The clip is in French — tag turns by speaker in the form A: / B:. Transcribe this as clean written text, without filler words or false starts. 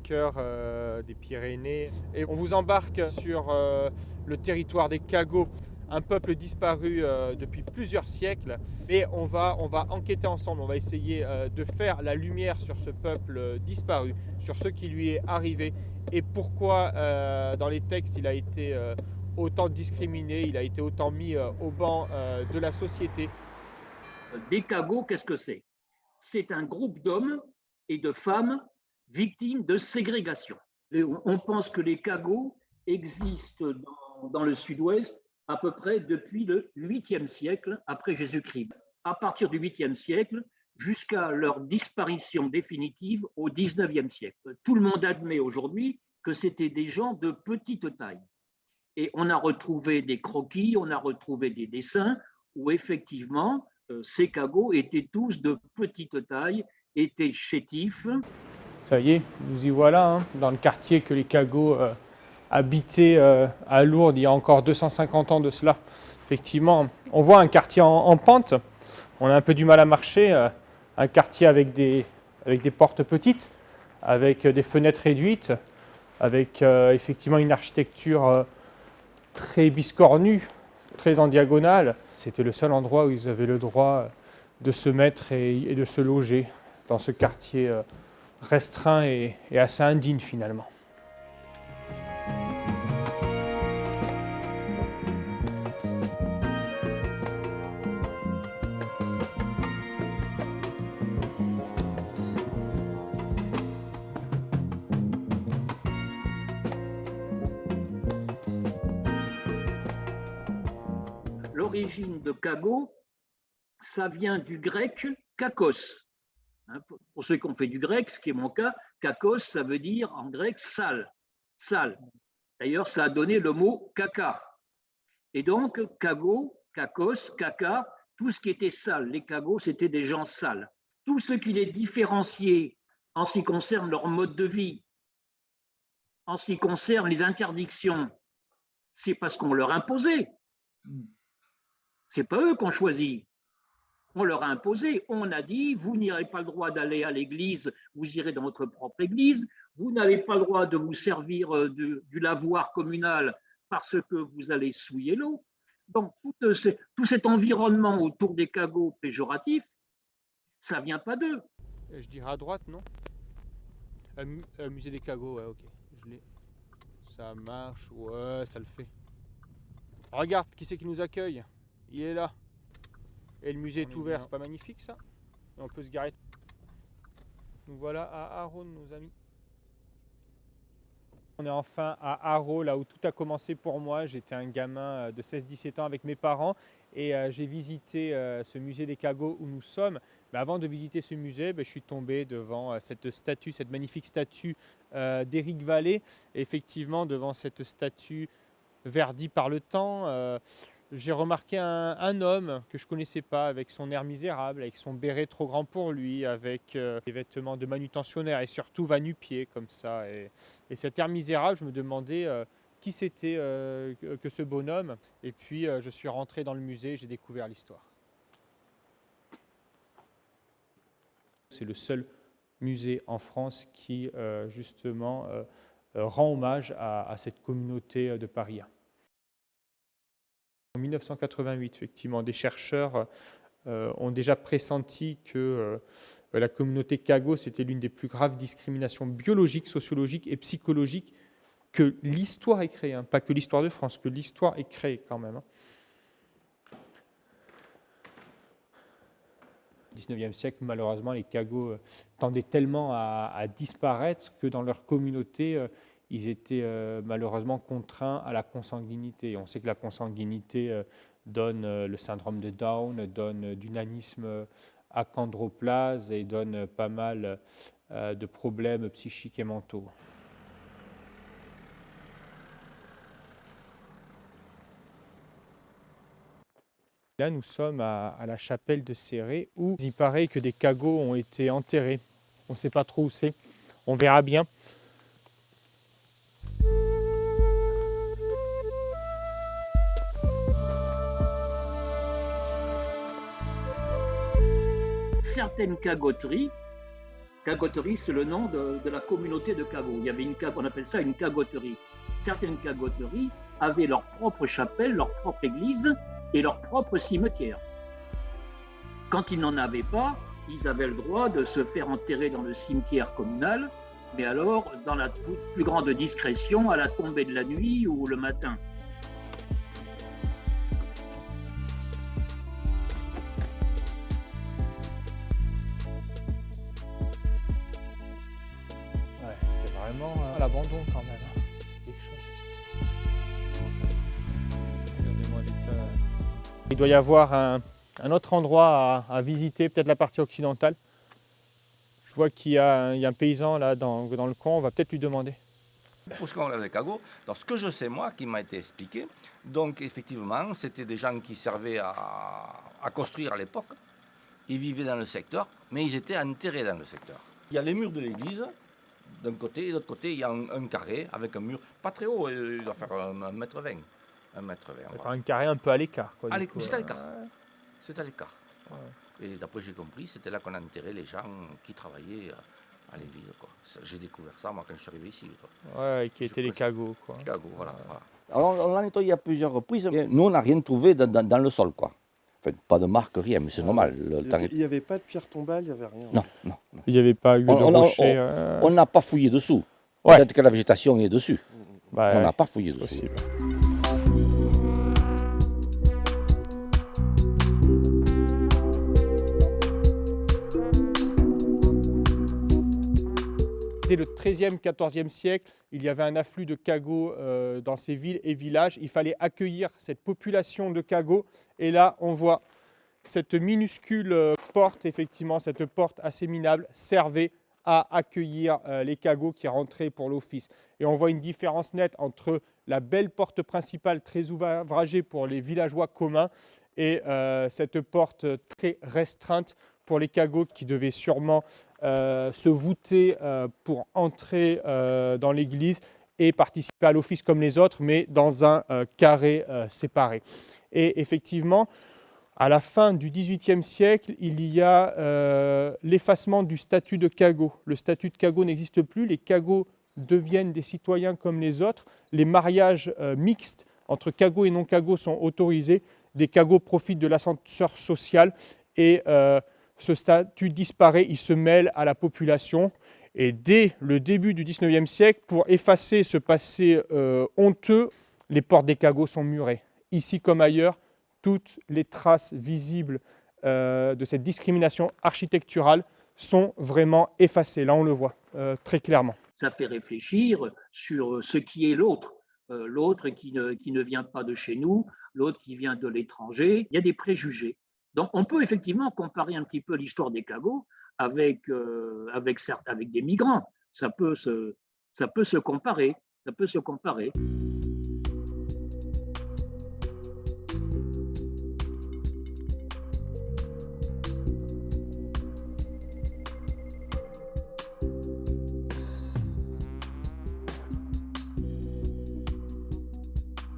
A: cœur des Pyrénées. Et on vous embarque sur le territoire des Cagots, un peuple disparu depuis plusieurs siècles. Mais on va enquêter ensemble, on va essayer de faire la lumière sur ce peuple disparu, sur ce qui lui est arrivé et pourquoi dans les textes il a été autant discriminé, il a été autant mis au banc de la société.
B: Des Cagots, qu'est-ce que c'est? C'est un groupe d'hommes et de femmes victimes de ségrégation. Et on pense que les Cagots existent dans le sud-ouest à peu près depuis le 8e siècle après Jésus-Christ. À partir du 8e siècle jusqu'à leur disparition définitive au 19e siècle. Tout le monde admet aujourd'hui que c'était des gens de petite taille. Et on a retrouvé des croquis, on a retrouvé des dessins où effectivement ces Cagots étaient tous de petite taille, étaient chétifs.
A: Ça y est, nous y voilà, hein, dans le quartier que les Cagots habitaient à Lourdes il y a encore 250 ans de cela. Effectivement, on voit un quartier en pente, on a un peu du mal à marcher, un quartier avec des portes petites, avec des fenêtres réduites, avec effectivement une architecture très biscornue, très en diagonale. C'était le seul endroit où ils avaient le droit de se mettre et de se loger dans ce quartier restreint et assez indigne finalement.
B: L'origine de Cagot, ça vient du grec kakos. Pour ceux qui ont fait du grec, ce qui est mon cas, kakos, ça veut dire en grec sale. Sale. D'ailleurs, ça a donné le mot caca. Et donc, Cagot, kakos, caca, tout ce qui était sale, les Cagots, c'était des gens sales. Tout ce qui les différenciait en ce qui concerne leur mode de vie, en ce qui concerne les interdictions, c'est parce qu'on leur imposait. C'est pas eux qu'on choisit. On leur a imposé. On a dit, vous n'aurez pas le droit d'aller à l'église, vous irez dans votre propre église. Vous n'avez pas le droit de vous servir du lavoir communal parce que vous allez souiller l'eau. Donc, tout cet environnement autour des Cagots péjoratifs, ça vient pas d'eux.
A: Je dirais à droite, non? Musée des Cagots, ouais, ok. Je l'ai. Ça marche, ouais, ça le fait. Regarde, qui c'est qui nous accueille? Il est là. Et le musée est ouvert, c'est pas magnifique ça? Et on peut se garer. Nous voilà à Haro, nos amis. On est enfin à Haro, là où tout a commencé pour moi. J'étais un gamin de 16-17 ans avec mes parents et j'ai visité ce musée des Cagots où nous sommes. Mais avant de visiter ce musée, je suis tombé devant cette statue, cette magnifique statue d'Éric Vallet. Et effectivement, devant cette statue verdie par le temps, j'ai remarqué un homme que je ne connaissais pas, avec son air misérable, avec son béret trop grand pour lui, avec des vêtements de manutentionnaire et surtout va-nu-pieds comme ça. Et cet air misérable, je me demandais qui c'était que ce bonhomme. Et puis je suis rentré dans le musée et j'ai découvert l'histoire. C'est le seul musée en France qui justement rend hommage à cette communauté de parias. En 1988, effectivement, des chercheurs ont déjà pressenti que la communauté Cagot, c'était l'une des plus graves discriminations biologiques, sociologiques et psychologiques que l'histoire ait créées. Pas que l'histoire de France, que l'histoire ait créé quand même. Au XIXe siècle, malheureusement, les Cagots tendaient tellement à disparaître que dans leur communauté, ils étaient malheureusement contraints à la consanguinité. On sait que la consanguinité donne le syndrome de Down, donne du nanisme achondroplase et donne pas mal de problèmes psychiques et mentaux. Là, nous sommes à la chapelle de Céré où il paraît que des Cagots ont été enterrés. On ne sait pas trop où c'est. On verra bien.
B: Certaines cagoteries Cagoterie, c'est le nom de la communauté de cagots. Il y avait on appelle ça une cagoterie. Certaines cagoteries avaient leur propre chapelle, leur propre église et leur propre cimetière. Quand ils n'en avaient pas, ils avaient le droit de se faire enterrer dans le cimetière communal, mais alors dans la plus grande discrétion à la tombée de la nuit ou le matin.
A: Ouais, c'est vraiment l'abandon quand même, hein. C'est quelque chose. Regardez-moi l'état. Il doit y avoir un autre endroit à visiter, peut-être la partie occidentale. Je vois qu'il y a un paysan là dans le coin, on va peut-être lui demander.
C: Pour ce qu'on relève des cagots, dans ce que je sais moi, qui m'a été expliqué, donc effectivement, c'était des gens qui servaient à construire à l'époque. Ils vivaient dans le secteur, mais ils étaient enterrés dans le secteur. Il y a les murs de l'église, d'un côté, et de l'autre côté, il y a un carré avec un mur pas très haut, il doit faire 1,20 m. 1,20 m.
A: Voilà. Un carré un peu à l'écart.
C: C'est à l'écart. C'est à l'écart. Ouais. Et d'après j'ai compris, c'était là qu'on enterrait les gens qui travaillaient à l'église. J'ai découvert ça moi quand je suis arrivé ici.
A: Ouais, qui étaient les cagots.
C: Cagots, voilà. Alors on l'a nettoyé à plusieurs reprises. Nous on n'a rien trouvé dans le sol, quoi. Enfin, pas de marque, rien, mais c'est normal.
D: Il n'y avait pas de pierre tombale, il n'y avait rien.
C: Non.
A: Il n'y avait pas eu de rocher.
C: On n'a pas fouillé dessous.
A: Ouais.
C: Peut-être que la végétation est dessus.
A: Bah,
C: on n'a pas fouillé dessus.
A: Possible. Dès le XIIIe, XIVe siècle, il y avait un afflux de cagots dans ces villes et villages. Il fallait accueillir cette population de cagots. Et là, on voit cette minuscule porte, effectivement, cette porte assez minable, servait à accueillir les cagots qui rentraient pour l'office. Et on voit une différence nette entre la belle porte principale très ouvragée pour les villageois communs et cette porte très restreinte pour les cagots qui devaient sûrement se voûter pour entrer dans l'église et participer à l'office comme les autres, mais dans un carré séparé. Et effectivement, à la fin du XVIIIe siècle, il y a l'effacement du statut de cagot. Le statut de cagot n'existe plus, les cagots deviennent des citoyens comme les autres. Les mariages mixtes entre cagots et non-cagots sont autorisés. Des cagots profitent de l'ascenseur social et ce statut disparaît, il se mêle à la population. Et dès le début du XIXe siècle, pour effacer ce passé honteux, les portes des cagots sont murées. Ici comme ailleurs, toutes les traces visibles de cette discrimination architecturale sont vraiment effacées. Là, on le voit très clairement.
B: Ça fait réfléchir sur ce qui est l'autre. L'autre qui ne vient pas de chez nous, l'autre qui vient de l'étranger. Il y a des préjugés. Donc, on peut effectivement comparer un petit peu l'histoire des cagots avec des migrants. Ça peut se comparer. Ça peut se comparer.